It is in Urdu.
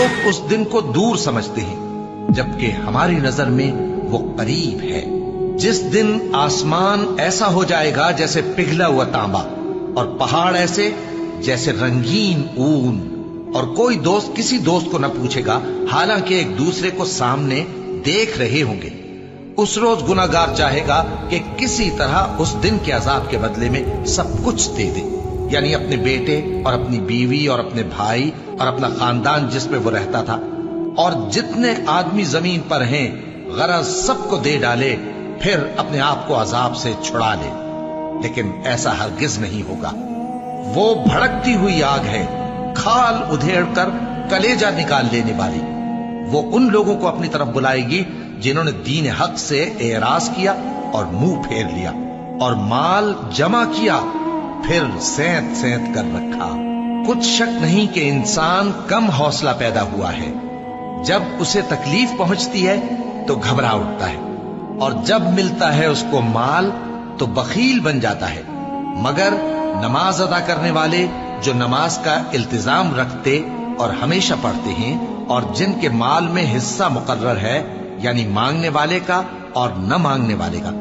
لوگ اس دن کو دور سمجھتے ہیں جبکہ ہماری نظر میں وہ قریب ہے. جس دن آسمان ایسا ہو جائے گا جیسے پگھلا ہوا تانبا، اور پہاڑ ایسے جیسے رنگین اون، اور کوئی دوست کسی دوست کو نہ پوچھے گا حالانکہ ایک دوسرے کو سامنے دیکھ رہے ہوں گے. اس روز گناہگار چاہے گا کہ کسی طرح اس دن کے عذاب کے بدلے میں سب کچھ دے دے، یعنی اپنے بیٹے اور اپنی بیوی اور اپنے بھائی اور اپنا خاندان جس میں وہ رہتا تھا، اور جتنے آدمی زمین پر ہیں غرض سب کو دے ڈالے، پھر اپنے آپ کو عذاب سے چھڑا لے. لیکن ایسا ہرگز نہیں ہوگا. وہ بھڑکتی ہوئی آگ ہے، کھال ادھیڑ کر کلیجہ نکال لینے والی. وہ ان لوگوں کو اپنی طرف بلائے گی جنہوں نے دین حق سے اعراض کیا اور منہ پھیر لیا، اور مال جمع کیا پھر سینت سینت کر رکھا. کچھ شک نہیں کہ انسان کم حوصلہ پیدا ہوا ہے. جب اسے تکلیف پہنچتی ہے تو گھبرا اٹھتا ہے، اور جب ملتا ہے اس کو مال تو بخیل بن جاتا ہے. مگر نماز ادا کرنے والے جو نماز کا التزام رکھتے اور ہمیشہ پڑھتے ہیں، اور جن کے مال میں حصہ مقرر ہے، یعنی مانگنے والے کا اور نہ مانگنے والے کا،